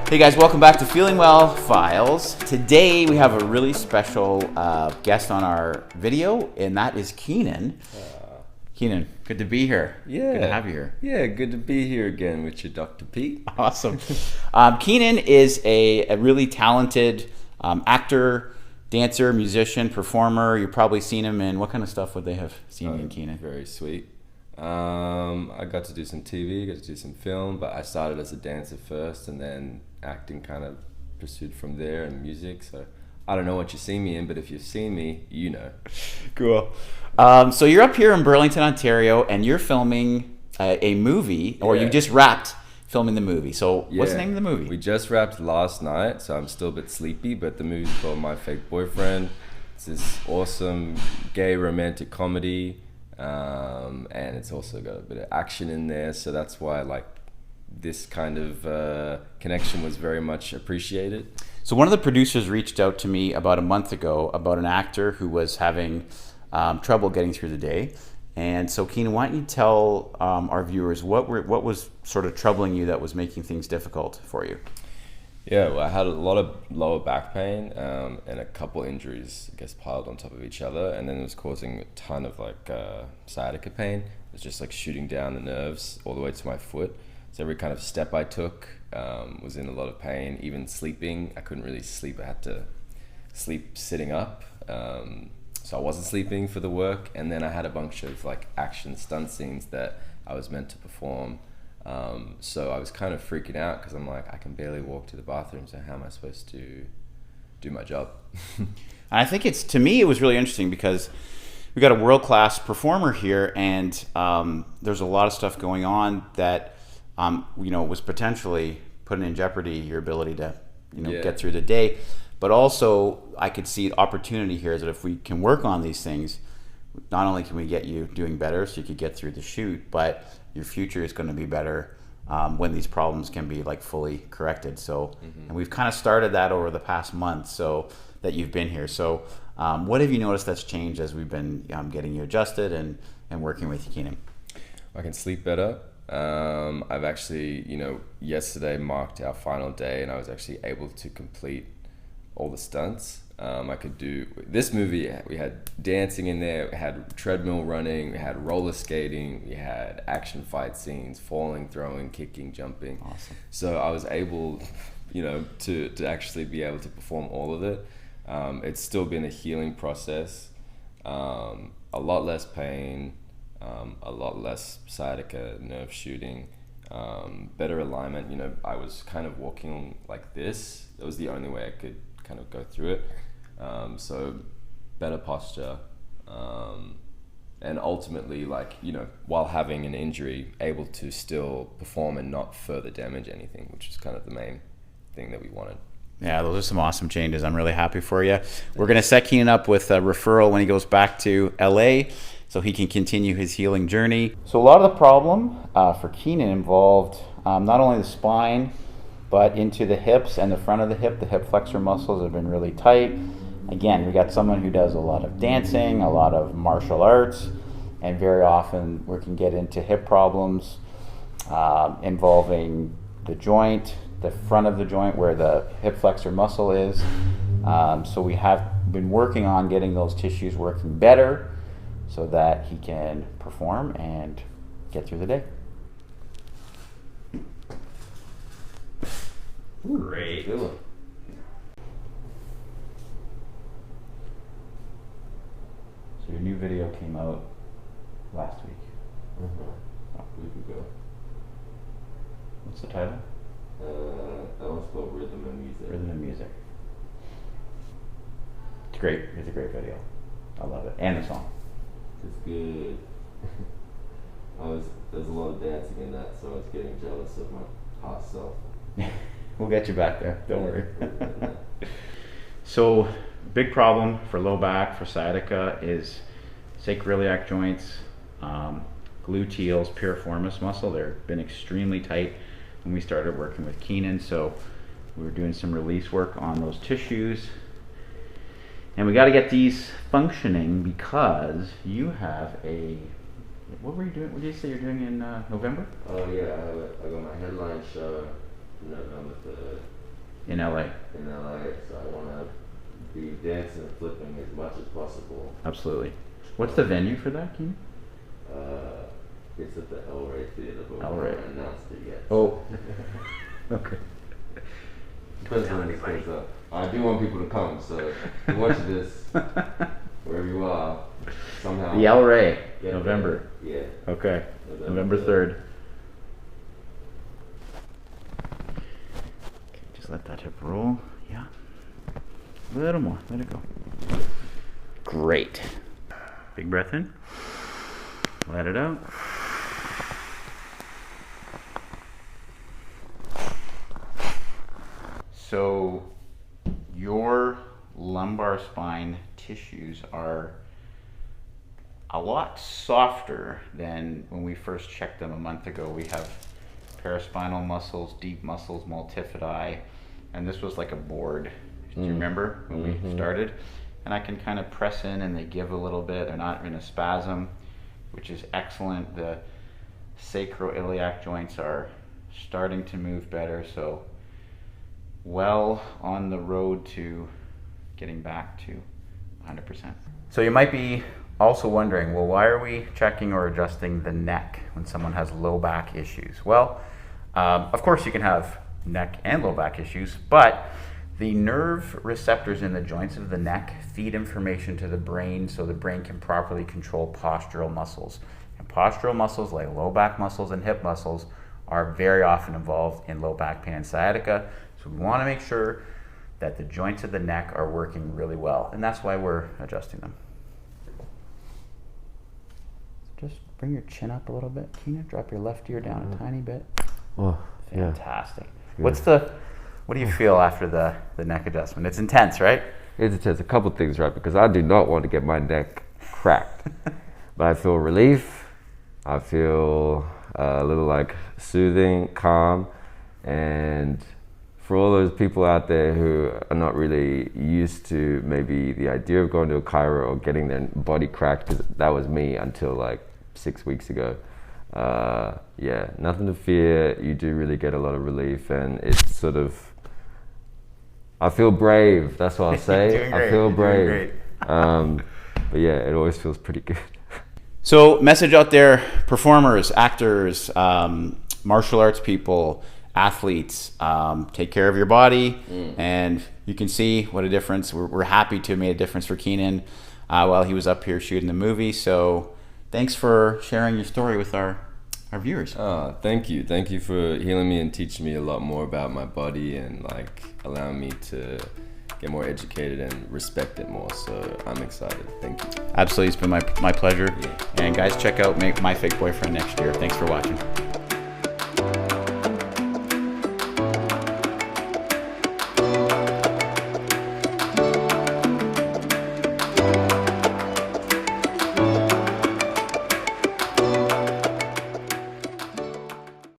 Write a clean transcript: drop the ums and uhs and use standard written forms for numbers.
Hey guys, welcome back to Feeling Well Files. Today we have a really special guest on our video, and that is Keiynan. Keiynan, good to be here. Yeah. Good to have you here. Yeah, good to be here again with you, Dr. Pete. Awesome. Keiynan is a really talented actor, dancer, musician, performer. You've probably seen him in, what kind of stuff would they have seen in Keiynan? Very sweet. I got to do some TV, got to do some film, but I started as a dancer first, and then acting kind of pursued from there, and music. So I don't know what you see me in, but if you've seen me, you know. Cool. So you're up here in Burlington, Ontario, and you're filming a movie, or you just wrapped filming the movie. So what's the name of the movie? We just wrapped last night, so I'm still a bit sleepy, but the movie's called My Fake Boyfriend. It's this awesome gay romantic comedy. And it's also got a bit of action in there, so that's why this kind of connection was very much appreciated. So one of the producers reached out to me about a month ago about an actor who was having trouble getting through the day, and so Keiynan, why don't you tell our viewers what was sort of troubling you that was making things difficult for you? Yeah, well, I had a lot of lower back pain and a couple injuries, I guess, piled on top of each other, and then it was causing a ton of sciatica pain. It was just shooting down the nerves all the way to my foot. So every kind of step I took was in a lot of pain. Even sleeping, I couldn't really sleep. I had to sleep sitting up. So I wasn't sleeping for the work, and then I had a bunch of action stunt scenes that I was meant to perform. So I was kind of freaking out because I'm like, I can barely walk to the bathroom, so how am I supposed to do my job? I think to me, it was really interesting because we got a world-class performer here, and there's a lot of stuff going on that, was potentially putting in jeopardy your ability to, get through the day. But also, I could see opportunity here is that if we can work on these things, not only can we get you doing better so you could get through the shoot, but your future is going to be better when these problems can be fully corrected. So, and we've kind of started that over the past month, so that you've been here. So, what have you noticed that's changed as we've been getting you adjusted and working with you, Keiynan? I can sleep better. I've actually, yesterday marked our final day, and I was actually able to complete all the stunts. I could do this movie. We had dancing in there, we had treadmill running, we had roller skating, we had action fight scenes, falling, throwing, kicking, jumping. Awesome. So I was able, to actually be able to perform all of it. It's still been a healing process. A lot less pain, a lot less sciatica, nerve shooting, better alignment. I was kind of walking like this. That was the only way I could kind of go through it. So better posture, and ultimately, while having an injury, able to still perform and not further damage anything, which is kind of the main thing that we wanted. Yeah, those are some awesome changes. I'm really happy for you. We're going to set Keiynan up with a referral when he goes back to LA so he can continue his healing journey. So a lot of the problem for Keiynan involved not only the spine, but into the hips and the front of the hip flexor muscles have been really tight. Again, we got someone who does a lot of dancing, a lot of martial arts, and very often we can get into hip problems involving the joint, the front of the joint where the hip flexor muscle is. So we have been working on getting those tissues working better so that he can perform and get through the day. Great. So your new video came out last week. A week ago. What's the title? That one's called Rhythm and Music. Rhythm and Music. It's great. It's a great video. I love it. And the song. It's good. There's a lot of dancing in that, so I was getting jealous of my past self. We'll get you back there. Don't worry. So, big problem for low back, for sciatica, is sacroiliac joints, gluteals, piriformis muscle. They've been extremely tight when we started working with Keiynan. So, we were doing some release work on those tissues. And we got to get these functioning because you have what were you doing? What did you say you're doing in November? Oh yeah, I got my headline show November 3rd. In LA. In LA, so I want to be dancing and flipping as much as possible. Absolutely. What's the venue for that, Keiynan? It's at the El Rey Theater, but El we Rey. haven't announced it yet. Oh. Okay. Depends when this goes up. I do want people to come, so if you watch this, wherever you are, somehow. The El Rey, November. Yeah. Okay. November 3rd. Okay, just let that hip roll. Yeah. A little more. Let it go. Great. Big breath in. Let it out. So your lumbar spine tissues are a lot softer than when we first checked them a month ago. We have paraspinal muscles, deep muscles, multifidi, and this was like a board. Do you remember when we started? And I can kind of press in and they give a little bit. They're not in a spasm, which is excellent. The sacroiliac joints are starting to move better, so well on the road to getting back to 100%. So you might be also wondering, well, why are we checking or adjusting the neck when someone has low back issues? Well, of course you can have neck and low back issues, but the nerve receptors in the joints of the neck feed information to the brain so the brain can properly control postural muscles. And postural muscles like low back muscles and hip muscles are very often involved in low back pain and sciatica. So we want to make sure that the joints of the neck are working really well, and that's why we're adjusting them. Just bring your chin up a little bit, Keiynan. Drop your left ear down a tiny bit. Oh, Fantastic. Yeah. What do you feel after the neck adjustment? It's intense, right? It's intense. A couple things, right? Because I do not want to get my neck cracked. But I feel relief. I feel a little like soothing, calm. And for all those people out there who are not really used to maybe the idea of going to a chiro or getting their body cracked, because that was me until like 6 weeks ago. Yeah, nothing to fear. You do really get a lot of relief, and it's sort of, I feel brave. That's what I'll say. I feel brave. But yeah, it always feels pretty good. So, message out there: performers, actors, martial arts people, athletes. Take care of your body, and you can see what a difference. We're happy to have made a difference for Keiynan while he was up here shooting the movie. So, thanks for sharing your story with our viewers. Thank you. Thank you for healing me and teaching me a lot more about my body and like allowing me to get more educated and respect it more. So I'm excited. Thank you. Absolutely. It's been my pleasure. Yeah. And guys, check out My Fake Boyfriend next year. Thanks for watching.